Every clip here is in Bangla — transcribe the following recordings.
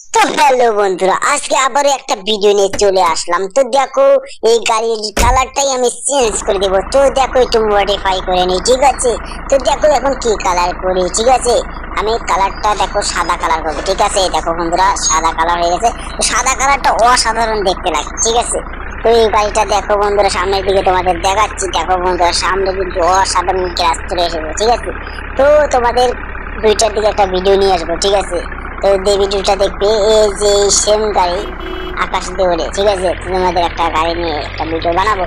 তো হ্যালো বন্ধুরা, আজকে আবার একটা ভিডিও নিয়ে চলে আসলাম। তো দেখো, এই গাড়ির কালারটাই আমি চেঞ্জ করে দেবো। তো দেখো, একটু মডিফাই করে নিই, ঠিক আছে? তো দেখো এখন কি কালার করি, ঠিক আছে? আমি কালারটা দেখো সাদা কালার করবো, ঠিক আছে? দেখো বন্ধুরা, সাদা কালার হয়ে গেছে। তো সাদা কালারটা অসাধারণ দেখতে লাগে, ঠিক আছে? তো এই গাড়িটা দেখো বন্ধুরা, সামনের দিকে তোমাদের দেখাচ্ছি। দেখো বন্ধুরা, সামনে কিন্তু অসাধারণ গ্যাস চলে এসেছে, ঠিক আছে? তো তোমাদের দুইটার দিকে একটা ভিডিও নিয়ে আসবো, ঠিক আছে? তো এই ভিডিওটা দেখবে, এই যে সেম গাড়ি আকাশ দিয়ে ওড়ে, ঠিক আছে? তো তোমাদের একটা গাড়ি নিয়ে একটা ভিডিও বানাবো।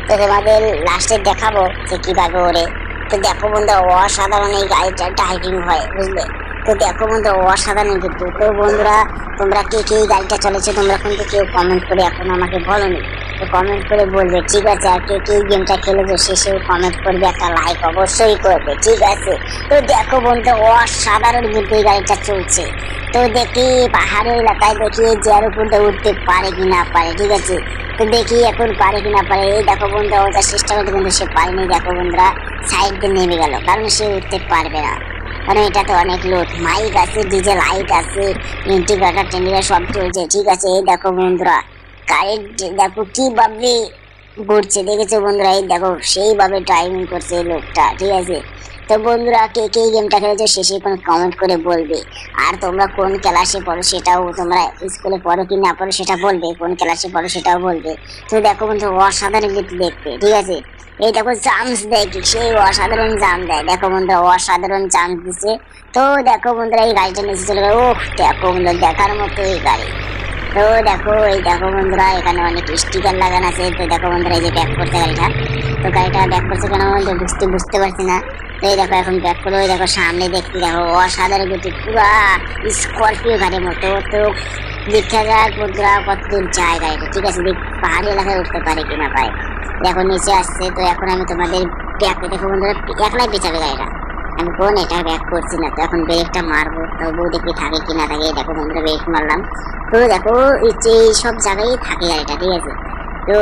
তো তোমাদের লাস্টে দেখাবো যে কিভাবে ওড়ে। তো দেখো বন্ধু, অসাধারণ এই গাড়িটা ড্রাইভিং হয়, বুঝলে? তো দেখো বন্ধু, অসাধারণ কিন্তু। তো বন্ধুরা, তোমরা কে কে এই গাড়িটা চলেছে তোমরা কিন্তু কেউ কমেন্ট করে এখন আমাকে বলোনি। তো কমেন্ট করে বলবে, ঠিক আছে? আর কে কে এই গেমটা খেলেছো শেষেও কমেন্ট করবে, একটা লাইক অবশ্যই করবে, ঠিক আছে? তো দেখো বন্ধু, অসাধারণ কিন্তু এই গাড়িটা চলছে। তো দেখি পাহাড়ের এলাকায় দেখি যে আর উপর উঠতে পারে কি না পারে, ঠিক আছে? তো দেখি এখন পারে কি না পারে। এই দেখো বন্ধু, ওটা চেষ্টা করতে কিন্তু সে পারেনি। দেখো বন্ধুরা, সাইড দিয়ে নেমে গেল, কারণ সে উঠতে পারবে না। কারণ এটা তো অনেক লোড, মাইক আছে, ডিজে লাইট আছে, ইন্টিগ্রেটার টেন্ডিগ্রেটার সব চলছে, ঠিক আছে? এই দেখো বন্ধুরা, কারেন্ট দেখো কিভাবে ঘুরছে, দেখেছো বন্ধুরা? এই দেখো সেইভাবে ড্রাইভিং করছে এই লোকটা, ঠিক আছে? তো বন্ধুরা, কে কে গেমটা খেলেছো শেষে কোনো কমেন্ট করে বলবে। আর তোমরা কোন ক্লাসে পড়ো সেটাও, তোমরা স্কুলে পড়ো কি না পড়ো সেটা বলবে, কোন ক্লাসে পড়ো সেটাও বলবে। তো দেখো বন্ধু, অসাধারণ কিন্তু দেখতে, ঠিক আছে? এই দেখো চান্স দেয় কি, সেই অসাধারণ জাম দেয়। দেখো বন্ধু, অসাধারণ চান্স দিছে। তো দেখো বন্ধুরা, এই গাড়িটা নিচে চলে গেল। ওহ দেখো বন্ধুরা, দেখার মতো এই গাড়ি। তো দেখো, এই দেখো বন্ধুরা, এখানে অনেক স্টিকার লাগানো আছে। তো দেখো বন্ধুরা, এই যে ব্যাক করছে গাড়িটা। তো গাড়িটা ব্যাক করছে কেন বন্ধু বুঝতে পারছি না। তো এই দেখো এখন ব্যাক করে, ওই দেখো সামনে দেখতে দেখো অসাধারণ গতি, পুরা স্করপিও গাড়ির মতো। তো দেখা যাক বন্ধুরা কত দূর যায় গাড়িটা, ঠিক আছে? পাহাড়ি এলাকায় উঠতে পারে কিনা পারে। দেখো নিচে আসছে। তো এখন আমি তোমাদের ব্যাকে দেখো বন্ধুরা, একলাই পেছাবে গাড়িটা। আমি কোন এটা ব্যাক করছি না। তো এখন ব্রেকটা মারবো, তবুও দেখি থাকে কি না থাকে। দেখো বন্ধুরা, ব্রেক মারলাম। তো দেখো এই সব জায়গায় থাকে গাড়িটা, ঠিক আছে? তো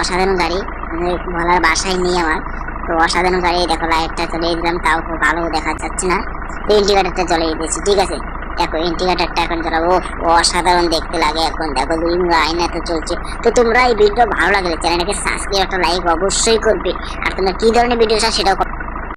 অসাধারণ গাড়ি, মানে বলার বাসায় নেই আমার। তো অসাধারণ গাড়ি। দেখো লাইটটা চলে দিলাম, তাও খুব ভালো দেখা যাচ্ছে না। তো ইন্ডিকেটারটা চলে দিয়েছি, ঠিক আছে? দেখো ইন্ডিকেটারটা এখন চালাবো, অসাধারণ দেখতে লাগে এখন। দেখো দুই আয়না তো চলছে। তো তোমরা এই ভিডিও ভালো লাগলে চ্যানেলটাকে সাবস্ক্রাইব, একটা লাইক অবশ্যই করবে। আর তোমরা কি ধরনের ভিডিও চাও সেটাও